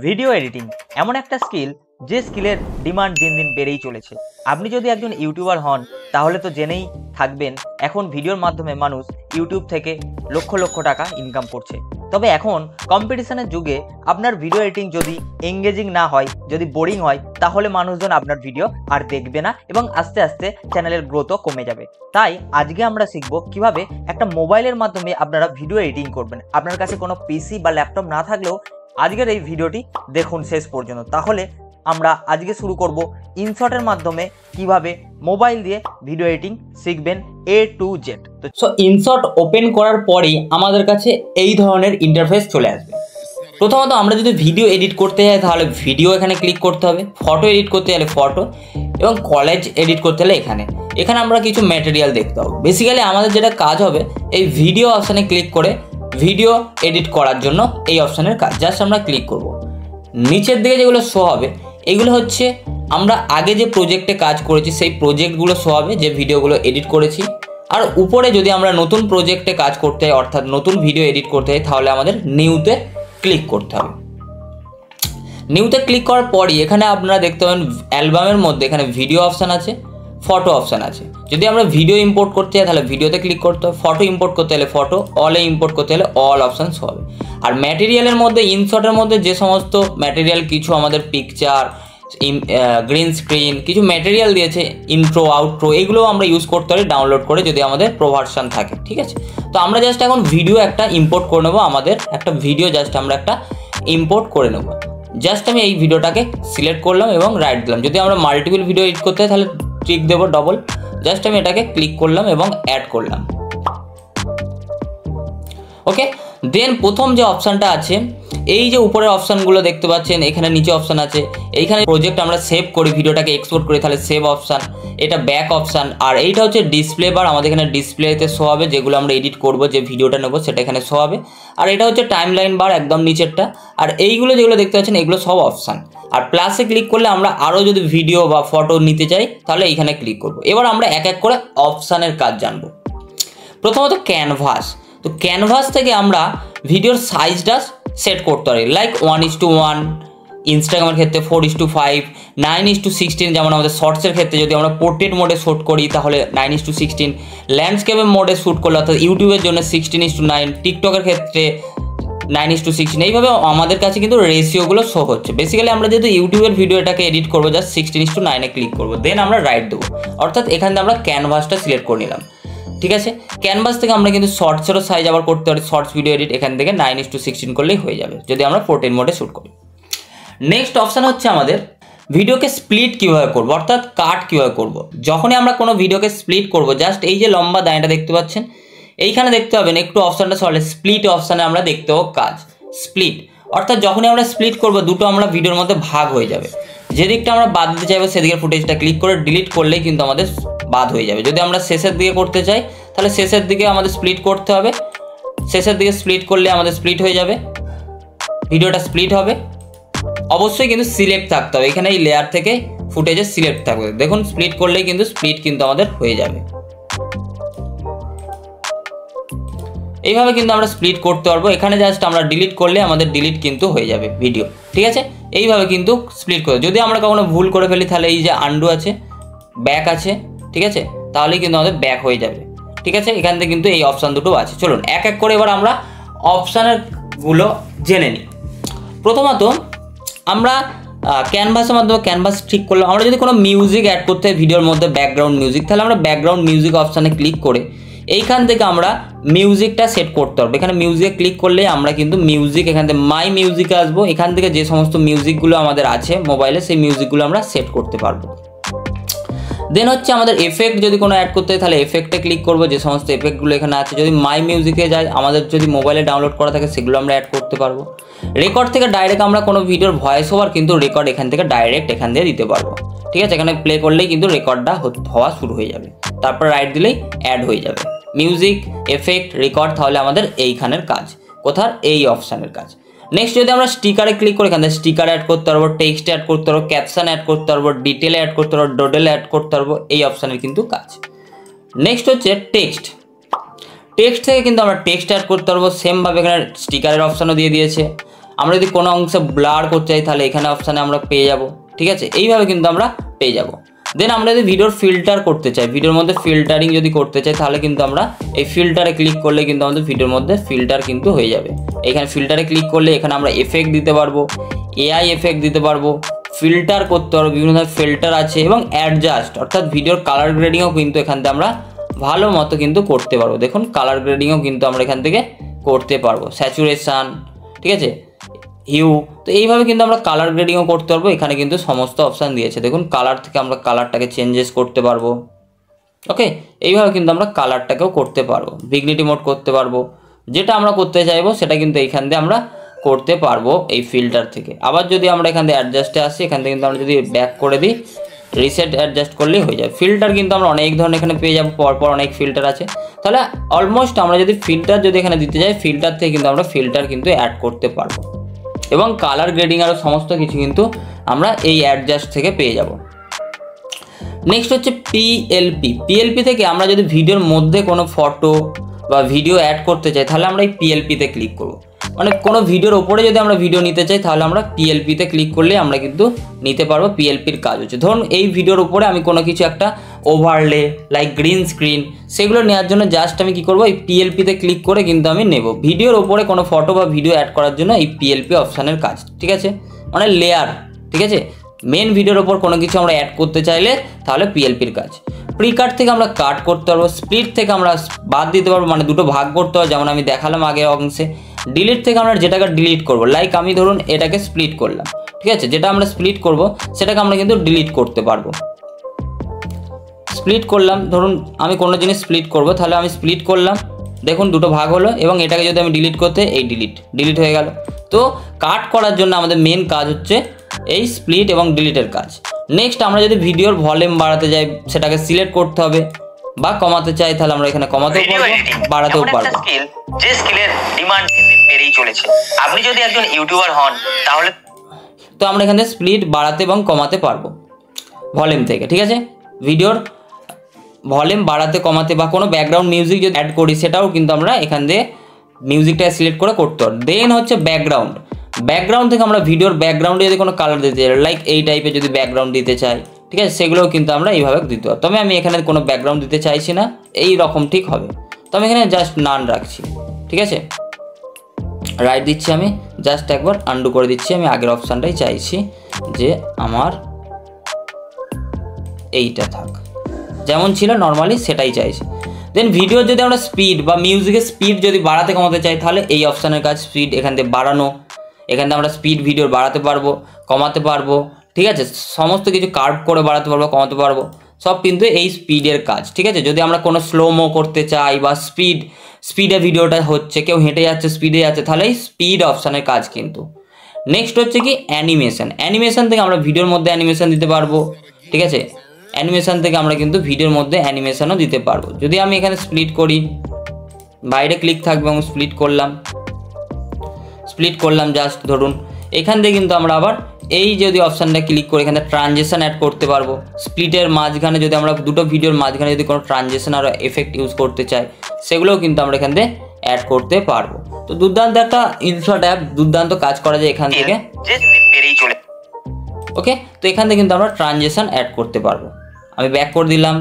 Video editing এমন একটা skill যে স্কিলের ডিমান্ড দিন দিন বেড়েই চলেছে। আপনি যদি একজন ইউটিউবার হন তাহলে তো জেনেই থাকবেন এখন ভিডিওর মাধ্যমে মানুষ ইউটিউব থেকে লক্ষ লক্ষ টাকা ইনকাম করছে। তবে এখন কম্পিটিশনের যুগে আপনার ভিডিও এডিটিং যদি এঙ্গেজিং না হয়, যদি বোরিং হয়, তাহলে মানুষজন আপনার ভিডিও আর দেখবে না এবং আস্তে আস্তে চ্যানেলের গ্রোথও কমে যাবে। তাই আজকে আমরা শিখব কিভাবে একটা মোবাইলের মাধ্যমে আপনারা ভিডিও এডিটিং করবেন। আপনার কাছে কোনো পিসি বা ল্যাপটপ না থাকলেও আজকের এই ভিডিওটি দেখুন শেষ পর্যন্ত। তাহলে আমরা আজকে শুরু করব ইনশটের মাধ্যমে কিভাবে মোবাইল দিয়ে ভিডিও এডিটিং শিখবেন A to Z। So InShot open করার পরেই আমাদের কাছে এই ধরনের ইন্টারফেস চলে আসবে। প্রথমত আমরা যদি ভিডিও এডিট করতে যাই তাহলে ভিডিও এখানে ক্লিক করতে হবে, ফটো এডিট করতে গেলে ফটো, এবং কলেজ এডিট করতে হলে এখানে আমরা কিছু ম্যাটেরিয়াল দেখতে হবে। বেসিক্যালি আমাদের যেটা কাজ হবে এই ভিডিও অপশানে ক্লিক করে ভিডিও এডিট করার জন্য এই অপশানের কাজ। জাস্ট আমরা ক্লিক করব। নিচের দিকে যেগুলো শো হবে এগুলো হচ্ছে আমরা আগে যে প্রজেক্টে কাজ করেছি সেই প্রজেক্টগুলো শো হবে, যে ভিডিওগুলো এডিট করেছি। আর উপরে যদি আমরা নতুন প্রজেক্টে কাজ করতে হয় অর্থাৎ নতুন ভিডিও এডিট করতে হয় তাহলে আমাদের নিউতে ক্লিক করতে হবে। নিউতে ক্লিক করার পরই এখানে আপনারা দেখতে পাবেন অ্যালবামের মধ্যে এখানে ভিডিও অপশান আছে, ফটো অপশান আছে। যদি আমরা ভিডিও ইম্পোর্ট করতে চাই তাহলে ভিডিওতে ক্লিক করতে হবে, ফটো ইম্পোর্ট করতে হলে ফটো, অলে ইম্পোর্ট করতে হলে অল অপশান শো হবে। আর ম্যাটেরিয়ালের মধ্যে ইনশটের মধ্যে যে সমস্ত ম্যাটেরিয়াল কিছু আমাদের পিকচার, গ্রিন স্ক্রিন, কিছু ম্যাটেরিয়াল দিয়েছে, ইন্ট্রো আউট্রো, এগুলো আমরা ইউজ করতে পারি ডাউনলোড করে যদি আমাদের প্রো ভার্সন থাকে। ঠিক আছে, তো আমরা জাস্ট এখন ভিডিও একটা ইম্পোর্ট করে নেবো। আমাদের একটা ভিডিও জাস্ট আমরা একটা ইম্পোর্ট করে নেব। জাস্ট আমি এই ভিডিওটাকে সিলেক্ট করলাম এবং রাইট দিলাম। যদি আমরা মাল্টিপল ভিডিও এডিট করতে হয় তাহলে ট্রিক দেবো ডবল। জাস্ট আমি এটাকে ক্লিক করলাম এবং অ্যাড করলাম। ওকে, দেন প্রথম যে অপশানটা আছে, এই যে উপরের অপশানগুলো দেখতে পাচ্ছেন, এখানে নিচে অপশান আছে। এইখানে প্রজেক্ট আমরা সেভ করি, ভিডিওটাকে এক্সপোর্ট করি, তাহলে সেভ অপশান, এটা ব্যাক অপশান। আর এইটা হচ্ছে ডিসপ্লে বার, আমাদের এখানে ডিসপ্লেতে শো হবে যেগুলো আমরা এডিট করব, যে ভিডিওটা নেবো সেটা এখানে শো হবে। আর এটা হচ্ছে টাইম লাইন বার একদম নিচেরটা। আর এইগুলো যেগুলো দেখতে পাচ্ছেন এগুলো সব অপশান। আর প্লাসে ক্লিক করলে আমরা আরও যদি ভিডিও বা ফটো নিতে চাই তাহলে এইখানে ক্লিক করব। এবার আমরা এক এক করে অপশানের কাজ জানবো। প্রথমত ক্যানভাস। তো ক্যানভাস থেকে আমরা ভিডিওর সাইজটা সেট করতে পারি, লাইক 1:1, ইনস্টাগ্রামের ক্ষেত্রে 4:5, 9:16, যেমন আমাদের শর্টসের ক্ষেত্রে যদি আমরা পোর্ট্রেট মোডে শ্যুট করি তাহলে 9:16, ল্যান্ডস্কেপের মোডে শ্যুট করলে অর্থাৎ ইউটিউবের জন্য 16:9, টিকটকের ক্ষেত্রে 9:16। এইভাবে আমাদের কাছে কিন্তু রেশিওগুলো শো হচ্ছে। বেসিক্যালি আমরা যেহেতু ইউটিউবের ভিডিওটাকে এডিট করবো জাস্ট 16:9 ক্লিক করবো, দেন আমরা রাইট দেবো। অর্থাৎ এখানে আমরা ক্যানভাসটা সিলেক্ট করে নিলাম। ঠিক আছে, ক্যানভাস থেকে আমরা কিন্তু শর্টসেরও সাইজ আবার করতে পারি, শর্টস ভিডিও এডিট এখান থেকে 9:16 করলেই হয়ে যাবে যদি আমরা পোর্ট্রেট মোডে শ্যুট করি। নেক্সট অপশান হচ্ছে আমাদের ভিডিওকে স্প্লিট কীভাবে করবো, অর্থাৎ কাট কীভাবে করবো। যখনই আমরা কোনো ভিডিওকে স্প্লিট করবো, জাস্ট এই যে লম্বা দাঁড়িটা দেখতে পাচ্ছেন এইখানে দেখতে পাবেন একটু অপশানটা সরলে স্প্লিট অপশানে আমরা দেখতে পাবো কাজ স্প্লিট। অর্থাৎ যখনই আমরা স্প্লিট করবো দুটো আমরা ভিডিওর মধ্যে ভাগ হয়ে যাবে। যেদিকটা আমরা বাদ দিতে চাইবো সেদিকের ফুটেজটা ক্লিক করে ডিলিট করলেই কিন্তু আমাদের বাদ হয়ে যাবে। যদি আমরা শেষের দিকে করতে চাই তাহলে শেষের দিকে আমাদের স্প্লিট করতে হবে, শেষের দিকে স্প্লিট করলে আমাদের স্প্লিট হয়ে যাবে, ভিডিওটা স্প্লিট হবে। অবশ্যই কিন্তু সিলেক্ট থাকতে হবে, এখানে এই লেয়ার থেকে ফুটেজে সিলেক্ট থাকবে। দেখুন স্প্লিট করলেই কিন্তু স্প্লিট কিন্তু আমাদের হয়ে যাবে। এইভাবে কিন্তু আমরা স্প্লিট করতে পারবো। এখানে জাস্ট আমরা ডিলিট করলে আমাদের ডিলিট কিন্তু হয়ে যাবে ভিডিও। ঠিক আছে, এইভাবে কিন্তু স্প্লিট করে। যদি আমরা কখনো ভুল করে ফেলি তাহলে এই যে আন্ডু আছে, ব্যাক আছে, ঠিক আছে, তাহলেই কিন্তু আমাদের ব্যাক হয়ে যাবে। ঠিক আছে, এখান থেকে কিন্তু এই অপশান দুটো আছে। চলুন এক এক করে এবার আমরা অপশানেরগুলো জেনে নিই। প্রথমত আমরা ক্যানভাসের মাধ্যমে ক্যানভাস ঠিক করলাম। আমরা যদি কোনো মিউজিক অ্যাড করতে হয় ভিডিওর মধ্যে, ব্যাকগ্রাউন্ড মিউজিক, তাহলে আমরা ব্যাকগ্রাউন্ড মিউজিক অপশানে ক্লিক করে এইখান থেকে আমরা মিউজিকটা সেট করতে পারবো। এখানে মিউজিকে ক্লিক করলে আমরা কিন্তু মিউজিক এখান থেকে মাই মিউজিকে আসবো। এখান থেকে যে সমস্ত মিউজিকগুলো আমাদের আছে মোবাইলে সেই মিউজিকগুলো আমরা সেট করতে পারবো। দেন হচ্ছে আমাদের এফেক্ট যদি কোনো অ্যাড করতে হয় তাহলে এফেক্টে ক্লিক করবো, যে সমস্ত এফেক্টগুলো এখানে আছে। যদি মাই মিউজিকে যায় আমাদের যদি মোবাইলে ডাউনলোড করা থাকে সেগুলো আমরা অ্যাড করতে পারবো। রেকর্ড থেকে ডাইরেক্ট আমরা কোনো ভিডিওর ভয়েস ওভার কিন্তু রেকর্ড এখান থেকে ডাইরেক্ট এখান দিয়ে দিতে পারবো। ঠিক আছে, এখানে প্লে করলেই কিন্তু রেকর্ডটা হওয়া শুরু হয়ে যাবে, তারপর রাইট দিলেই অ্যাড হয়ে যাবে মিউজিক, এফেক্ট, রেকর্ড। তাহলে আমাদের এইখানের কাজ কোথার, এই অপশানের কাজ। নেক্সট যদি আমরা স্টিকারে ক্লিক করি এখান থেকে স্টিকার অ্যাড করতে পারবো, টেক্সট অ্যাড করতে পারবো, ক্যাপশন অ্যাড করতে পারবো, ডিটেল অ্যাড করতে পারবো, ডোডেল অ্যাড করতে পারবো, এই অপশানের কিন্তু কাজ। নেক্সট হচ্ছে টেক্সট। টেক্সট থেকে কিন্তু আমরা টেক্সট অ্যাড করতে পারবো, সেমভাবে এখানে স্টিকারের অপশানও দিয়ে দিয়েছে। আমরা যদি কোনো অংশে ব্লার করতে চাই তাহলে এখানে অপশানে আমরা পেয়ে যাব, ঠিক আছে। এইভাবে কিন্তু আমরা পেয়ে যাব। দেন আমরা যদি ভিডিওর ফিল্টার করতে চাই, ভিডিওর মধ্যে ফিল্টারিং যদি করতে চাই তাহলে কিন্তু আমরা এই ফিল্টারে ক্লিক করলে কিন্তু আমাদের ভিডিওর মধ্যে ফিল্টার কিন্তু হয়ে যাবে। এখানে ফিল্টারে ক্লিক করলে এখানে আমরা এফেক্ট দিতে পারবো, এআই এফেক্ট দিতে পারবো, ফিল্টার করতে পারবো, বিভিন্ন ধরনের ফিল্টার আছে এবং অ্যাডজাস্ট অর্থাৎ ভিডিওর কালার গ্রেডিংও কিন্তু এখান থেকে আমরা ভালো মতো কিন্তু করতে পারবো। দেখুন কালার গ্রেডিংও কিন্তু আমরা এখান থেকে করতে পারবো, স্যাচুরেশান, ঠিক আছে, হিউ। তো এইভাবে কিন্তু আমরা কালার গ্রেডিংও করতে পারবো। এখানে কিন্তু সমস্ত অপশান দিয়েছে, দেখুন কালার থেকে আমরা কালারটাকে চেঞ্জেস করতে পারবো। ওকে, এইভাবে কিন্তু আমরা কালারটাকেও করতে পারবো, ভিগনিটি মোড করতে পারবো, যেটা আমরা করতে চাইবো সেটা কিন্তু এইখান দিয়ে আমরা করতে পারবো এই ফিল্টার থেকে। আবার যদি আমরা এখান থেকে অ্যাডজাস্টে আসি, এখান থেকে কিন্তু আমরা যদি ব্যাক করে দিই, রিসেট অ্যাডজাস্ট করলেই হয়ে যাবে। ফিল্টার কিন্তু আমরা অনেক ধরনের এখানে পেয়ে যাবো, পরপর অনেক ফিল্টার আছে। তাহলে অলমোস্ট আমরা যদি ফিল্টার যদি এখানে দিতে যাই, ফিল্টার থেকে কিন্তু আমরা ফিল্টার কিন্তু অ্যাড করতে পারবো এবং কালার গ্রেডিং আরও সমস্ত কিছু কিন্তু আমরা এই অ্যাডজাস্ট থেকে পেয়ে যাব। নেক্সট হচ্ছে পিএলপি থেকে আমরা যদি ভিডিওর মধ্যে কোনো ফটো বা ভিডিও অ্যাড করতে চাই তাহলে আমরা এই পিএলপিতে ক্লিক করব। মানে কোনো ভিডিওর ওপরে যদি আমরা ভিডিও নিতে চাই তাহলে আমরা পিএলপিতে ক্লিক করলে আমরা কিন্তু নিতে পারবো। পিএলপির কাজ হচ্ছে, ধরুন এই ভিডিওর উপরে আমি কোনো কিছু একটা ওভারলে লাইক গ্রিন স্ক্রিন সেগুলো নেওয়ার জন্য জাস্ট আমি কি করব, এই পিএলপিতে ক্লিক করে কিন্তু আমি নেব। ভিডিওর ওপরে কোনো ফটো বা ভিডিও অ্যাড করার জন্য এই পিএলপি অপশানের কাজ, ঠিক আছে, মানে লেয়ার, ঠিক আছে। মেন ভিডিওর ওপর কোনো কিছু আমরা অ্যাড করতে চাইলে তাহলে পিএলপির কাজ। প্রিকাট থেকে আমরা কাট করতে পারবো, স্প্লিট থেকে আমরা বাদ দিতে পারবো, মানে দুটো ভাগ করতে পারবো, যেমন আমি দেখালাম আগের অংশে। ডিলিট থেকে আমরা যেটাকে ডিলিট করবো, লাইক আমি ধরুন এটাকে স্প্লিট করলাম, ঠিক আছে, যেটা আমরা স্প্লিট করব সেটাকে আমরা কিন্তু ডিলিট করতে পারবো। স্প্লিট করলাম, ধরুন আমি কোনো জিনিস স্প্লিট করব, তাহলে আমি স্প্লিট করলাম, দেখুন দুটো ভাগ হলো, এবং এটাকে যদি আমি ডিলিট করতে, এই ডিলিট হয়ে গেল। তো কাট করার জন্য আমাদের মেন কাজ হচ্ছে এই স্প্লিট এবং ডিলিটের কাজ। নেক্সট আমরা যদি ভিডিওর ভলিউম বাড়াতে যাই সেটাকে সিলেক্ট করতে হবে, বা কমাতে চাই তাহলে আমরা এখানে কমাতেও পারবো, বাড়াতেও পারবো। যে স্কিলের ডিমান্ড দিন দিন বেড়েই চলেছে। আপনি যদি একজন ইউটিউবার হন তাহলে তো আমরা এখানে স্প্লিট বাড়াতে এবং কমাতে পারবো ভলিউম থেকে, ঠিক আছে। ভিডিওর ভলিউম বাড়াতে কমাতে বা কোনো ব্যাকগ্রাউন্ড মিউজিক যদি অ্যাড করি সেটাও কিন্তু আমরা এখান দিয়ে মিউজিকটা সিলেক্ট করে করতে পারবো। দেন হচ্ছে ব্যাকগ্রাউন্ড থেকে আমরা ভিডিওর ব্যাকগ্রাউন্ডে যদি কোনো কালার দিতে চাই, লাইক এই টাইপের যদি ব্যাকগ্রাউন্ড দিতে চাই, ঠিক আছে, সেগুলোও কিন্তু আমরা এইভাবে দিতে পারবো। তবে আমি এখানে কোনো ব্যাকগ্রাউন্ড দিতে চাইছি না, এই রকম ঠিক হবে, তো আমি এখানে জাস্ট নান রাখছি, ঠিক আছে। রাইট দিচ্ছি, আমি জাস্ট একবার আন্ডু করে দিচ্ছি। আমি আগের অপশানটাই চাইছি যে আমার এইটা থাক, যেমন ছিল নর্মালি সেটাই চাইছি। দেন ভিডিওর যদি আমরা স্পিড বা মিউজিকের স্পিড যদি বাড়াতে কমাতে চাই তাহলে এই অপশানের কাজ স্পিড এখান থেকে বাড়ানো। এখান থেকে আমরা স্পিড ভিডিওর বাড়াতে পারবো, কমাতে পারবো, ঠিক আছে, সমস্ত কিছু কার্ভ করে বাড়াতে পারবো, কমাতে পারবো, সব কিন্তু এই স্পিডের কাজ, ঠিক আছে। যদি আমরা কোনো স্লোমো করতে চাই বা স্পিডে ভিডিওটা হচ্ছে, কেউ হেঁটে যাচ্ছে স্পিডে যাচ্ছে, তাহলে এই স্পিড অপশানের কাজ কিন্তু। নেক্সট হচ্ছে কি অ্যানিমেশন থেকে আমরা ভিডিওর মধ্যে অ্যানিমেশন দিতে পারবো, ঠিক আছে। অ্যানিমেশন থেকে আমরা কিন্তু ভিডিওর মধ্যে অ্যানিমেশনও দিতে পারবো। যদি আমি এখানে স্প্লিট করি, বাইরে ক্লিক থাকবে এবং স্প্লিট করলাম জাস্ট ধরুন, এখান থেকে কিন্তু আমরা আবার এই যদি অপশানটা ক্লিক করি এখানে ট্রানজেকশন অ্যাড করতে পারবো। স্প্লিটের মাঝখানে যদি আমরা দুটো ভিডিওর মাঝখানে যদি কোনো ট্রানজেকশন আর এফেক্ট ইউজ করতে চাই সেগুলোও কিন্তু আমরা এখান থেকে অ্যাড করতে পারবো। তো দুর্দান্ত একটা ইনশর্ট অ্যাপ, দুর্দান্ত কাজ করা যায় এখান থেকে। ওকে, তো এখান থেকে কিন্তু আমরা ট্রানজেকশন অ্যাড করতে পারবো। আমি ব্যাক করে দিলাম।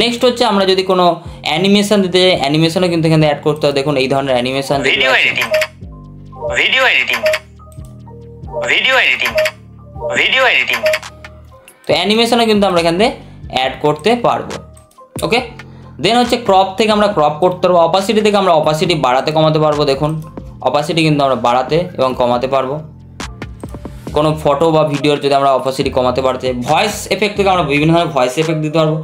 নেক্সট হচ্ছে আমরা যদি কোনো অ্যানিমেশন দিতে যাই, অ্যানিমেশনও কিন্তু এখানে অ্যাড করতে হবে। দেখুন এই ধরনের অ্যানিমেশন, ভিডিও এডিটিং, তো অ্যানিমেশনও কিন্তু আমরা এখান থেকে অ্যাড করতে পারবো। ওকে, দেন হচ্ছে ক্রপ থেকে আমরা ক্রপ করতে পারবো। অপাসিটি থেকে আমরা অপাসিটি বাড়াতে কমাতে পারবো। দেখুন অপাসিটি কিন্তু আমরা বাড়াতে এবং কমাতে পারবো। কোনো ফটো বা ভিডিওর যদি আমরা অপাসিটি কমাতে পারতে, ভয়েস এফেক্ট থেকে আমরা বিভিন্ন ধরনের ভয়েস এফেক্ট দিতে পারবো।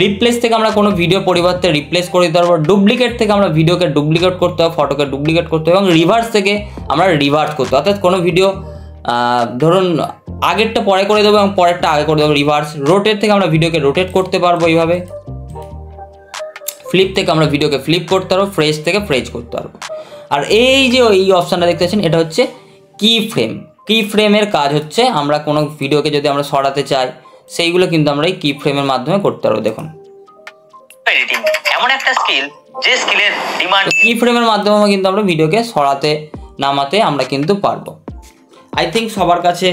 রিপ্লেস থেকে আমরা কোনো ভিডিও পরিবর্তে রিপ্লেস করে দিতে পারবো। ডুপ্লিকেট থেকে আমরা ভিডিওকে ডুপ্লিকেট করতে হবে, ফটোকে ডুপ্লিকেট করতে হবে, এবং রিভার্স থেকে আমরা রিভার্স করতে হবে। অর্থাৎ কোনো ভিডিও ধরুন আগেরটা পরে করে দেবো এবং পরেরটা আগে করে দেবো, রিভার্স। রোটেট থেকে আমরা ভিডিওকে রোটেট করতে পারবো এইভাবে। ফ্লিপ থেকে আমরা ভিডিওকে ফ্লিপ করতে পারবো। ফ্রেজ থেকে ফ্রেজ করতে পারবো। আর এই যে এই অপশানটা দেখতে পাচ্ছেন, এটা হচ্ছে কি ফ্রেমের কাজ হচ্ছে আমরা কোনো ভিডিওকে যদি আমরা সরাতে চাই সেইগুলো কিন্তু আমরা এই কি ফ্রেমের মাধ্যমে করতে পারবো। দেখুন এমন একটা স্কিল যে স্কিলের ডিমান্ড, কি ফ্রেমের মাধ্যমে কিন্তু আমরা ভিডিওকে সরাতে নামাতে আমরা কিন্তু পারবো। আই থিঙ্ক সবার কাছে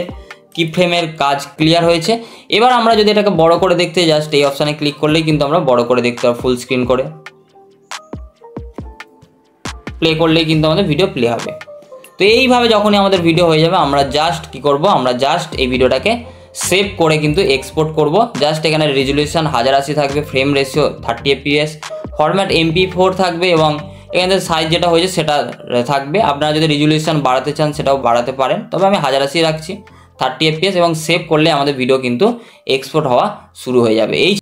কি ফ্রেমের কাজ ক্লিয়ার হয়েছে। এবার আমরা যদি এটাকে বড় করে দেখতে জাস্ট এই অপশানে ক্লিক করলেই কিন্তু আমরা বড় করে দেখতে পাবো, ফুল স্ক্রিন করে প্লে করলেই কিন্তু আমাদের ভিডিও প্লে হবে। তো এইভাবে যখনই আমাদের ভিডিও হয়ে যাবে আমরা জাস্ট কি করব, আমরা জাস্ট এই ভিডিওটাকে সেভ করে কিন্তু এক্সপোর্ট করব। জাস্ট এখানে রেজুলেশন 1080 থাকবে, frame ratio 30 fps, format MP4 থাকবে এবং এখানে সাইজ যেটা হয়েছে সেটা থাকবে। আপনারা যদি রেজুলেশন বাড়াতে চান সেটাও বাড়াতে পারেন, তবে আমি 1080 রাখছি, 30 fps, এবং সেভ করলে আমাদের ভিডিও কিন্তু এক্সপোর্ট হওয়া শুরু হয়ে যাবে। এই